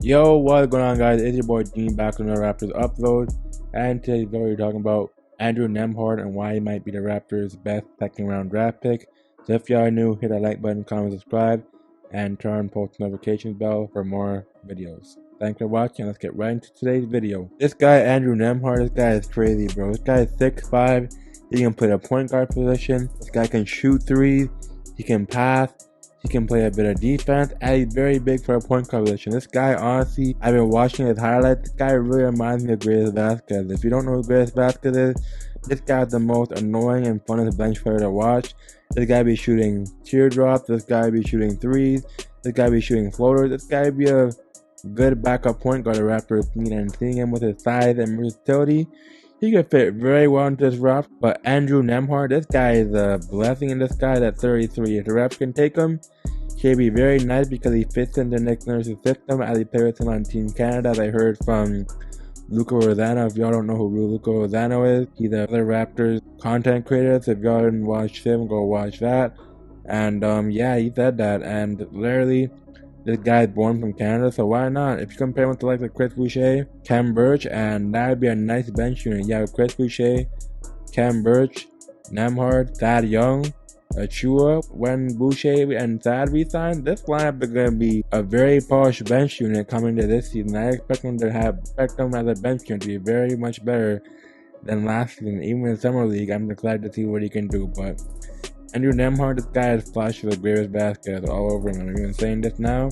Yo, what's going on, guys? It's your boy Dean back on the Raptors upload, and today's video we're talking about Andrew Nembhard and why he might be the Raptors' best second round draft pick. So if y'all are new, hit that like button, comment, subscribe, and turn on post notifications bell for more videos. Thanks for watching. Let's get right into today's video. This guy, Andrew Nembhard, this guy is crazy, bro. This guy is 6'5". He can play the point guard position. This guy can shoot threes. He can pass. He can play a bit of defense, and he's very big for a point guard position. This guy, honestly, I've been watching his highlights. This guy really reminds me of Grace Vasquez. If you don't know who Grace Vasquez is, this guy's the most annoying and funnest bench player to watch. This guy be shooting teardrops. This guy be shooting threes. This guy be shooting floaters. This guy be a good backup point guard the Raptors need, and seeing him with his size and versatility, he could fit very well into this roster. But Andrew Nembhard, this guy is a blessing in disguise at 33. If the Raptors can take him, he'll be very nice because he fits into Nick Nurse's system as he plays with him on Team Canada. As I heard from Luca Rosano. If y'all don't know who Luca Rosano is, he's another Raptors content creator. So if y'all didn't watch him, go watch that. And yeah, he said that. And literally, this guy's born from Canada, so why not? If you compare him with the likes of Chris Boucher, khem, berch, and that would be a nice bench unit. You have Chris Boucher, khem, berch, Nembhard, Thad Young, Achua. When Boucher and Thad resign, this lineup is going to be a very polished bench unit coming to this season. I expect them as a bench unit to be very much better than last season. Even in Summer League, I'm excited to see what he can do. But Andrew Nembhard, this guy is flashy with the greatest baskets all over him. I'm even saying this now,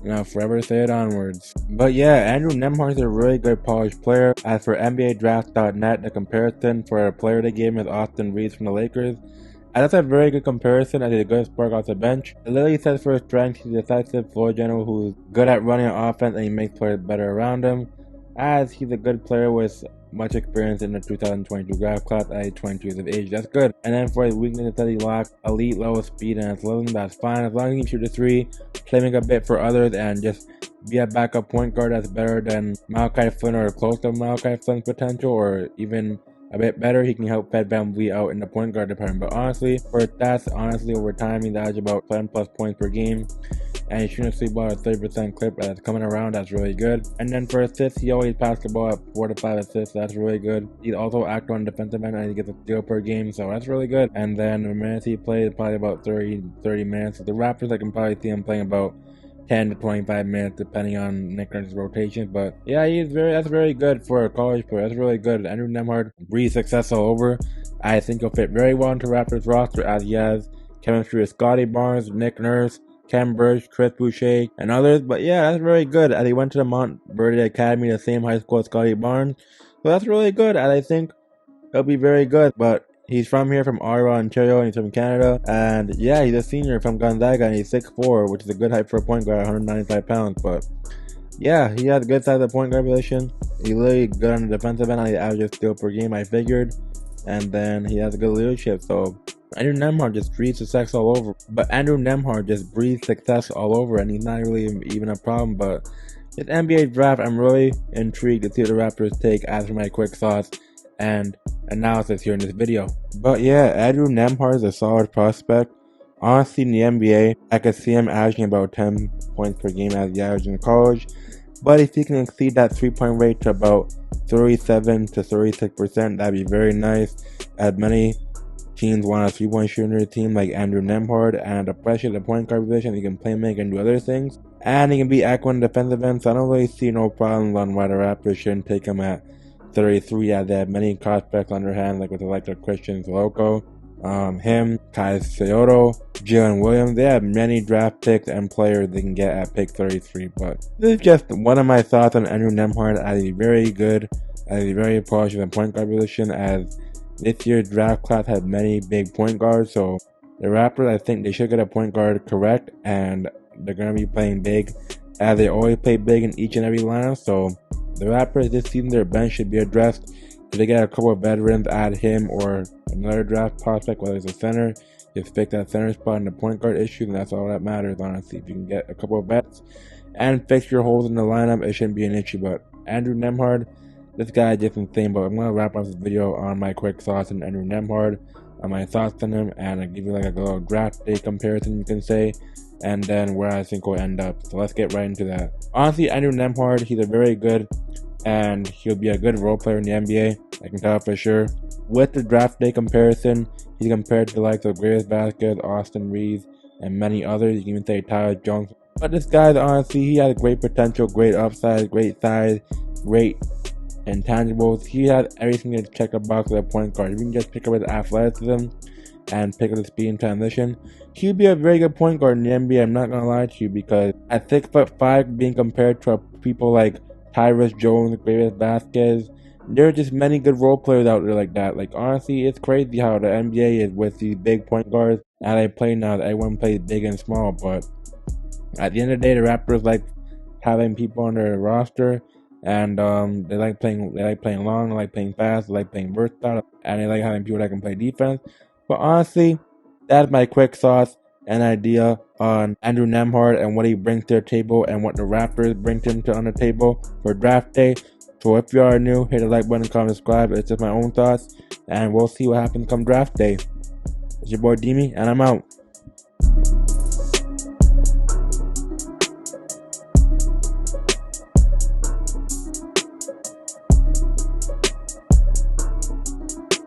and I'll forever say it onwards. But yeah, Andrew Nembhard is a really good polished player. As for NBADraft.net, the comparison for a player they gave him is Austin Reeves from the Lakers. And that's a very good comparison as he's a good spark off the bench. It literally says for his strength, he's a decisive floor general who's good at running an offense, and he makes players better around him. As he's a good player with much experience in the 2022 draft class at age 22 years of age. That's good. And then for his weakness that he lacks elite level speed and athleticism, that's fine. As long as he can shoot a three, playing a bit for others, and just be a backup point guard that's better than Malachi Flynn or close to Malachi Flynn's potential, or even a bit better, he can help Fed VanVleet out in the point guard department. But honestly, for stats, over time, he's averaging about 10 plus points per game. And he's shooting the ball at 30% clip that's coming around. That's really good. And then for assists, he always passes the ball at 4 to 5 assists. That's really good. He's also active on the defensive end, and he gets a steal per game, so that's really good. And then the minutes he plays, probably about 30 minutes. So the Raptors, I can probably see him playing about 10 to 25 minutes depending on Nick Nurse's rotations. But yeah, that's very good for a college player. That's really good. Andrew Nembhard breathes success all over. I think he'll fit very well into Raptors roster as he has chemistry with Scotty Barnes, Nick Nurse, khem, berch, Chris Boucher, and others. But yeah, that's very good as he went to the Montverde Academy, the same high school as Scotty Barnes. So that's really good, and I think he'll be very good. But he's from here, from Ottawa, Ontario, and he's from Canada. And yeah, he's a senior from Gonzaga, and he's 6'4", which is a good height for a point guard, 195 pounds. But yeah, he has a good size of point guard position. He's really good on the defensive end. He averages steal per game, I figured. And then he has a good leadership. So Andrew Nembhard just breathes success all over. But Andrew Nembhard just breathes success all over, and he's not really even a problem. But this NBA draft, I'm really intrigued to see what the Raptors take as for my quick thoughts and analysis here in this video. But yeah, Andrew Nembhard is a solid prospect. Honestly, in the NBA, I could see him averaging about 10 points per game as he averaged in college. But if he can exceed that 3-point rate to about 37 to 36%, that'd be very nice. As many teams want a 3-point shooter in their team like Andrew Nembhard, and especially the point guard position, he can play make and do other things. And he can be active on the defensive end, so I don't really see no problems on why the Raptors shouldn't take him at 33, as they have many prospects on their hands, like with the likes of Christian Zoloko, him, Kai Seoto, Jalen Williams. They have many draft picks and players they can get at pick 33. But this is just one of my thoughts on Andrew Nembhard, as he's very good, as he's very polished in the point guard position, as this year's draft class had many big point guards. So the Raptors, I think they should get a point guard correct, and they're going to be playing big, as they always play big in each and every lineup. So the Raptors this season, their bench should be addressed. If they get a couple of veterans, add him or another draft prospect, whether it's a center, just fix that center spot in the point guard issue, and that's all that matters, honestly. If you can get a couple of vets and fix your holes in the lineup, it shouldn't be an issue. But Andrew Nembhard, this guy is just insane. But I'm going to wrap up this video on my quick thoughts on Andrew Nembhard. on my thoughts on him, and I give you like a little draft day comparison, you can say, and then where I think we'll end up. So let's get right into that. Honestly, Andrew Nembhard, he's a very good, and he'll be a good role player in the NBA. I can tell for sure. With the draft day comparison, he's compared to the likes of WaveyyBeats, Austin Reeves, and many others. You can even say Tyler Jones. But this guy, honestly, he has great potential, great upside, great size, great intangibles. He has everything to check the box as a point guard. If you can just pick up his athleticism and pick up the speed in transition, he'd be a very good point guard in the NBA. I'm not gonna lie to you, because at 6'5", being compared to people like Tyrus Jones, WaveyyBeats, there are just many good role players out there like that. Like, honestly, it's crazy how the NBA is with these big point guards, and they play now that everyone plays big and small. But at the end of the day, the Raptors like having people on their roster, and they like playing long, they like playing fast, they like playing versatile, and they like having people that can play defense. But honestly, that's my quick thoughts and idea on Andrew Nembhard and what he brings to the table and what the Raptors bring to him on the table for draft day. So if you are new, hit the like button, comment, subscribe. It's just my own thoughts, and we'll see what happens come draft day. It's your boy Demi, and I'm out.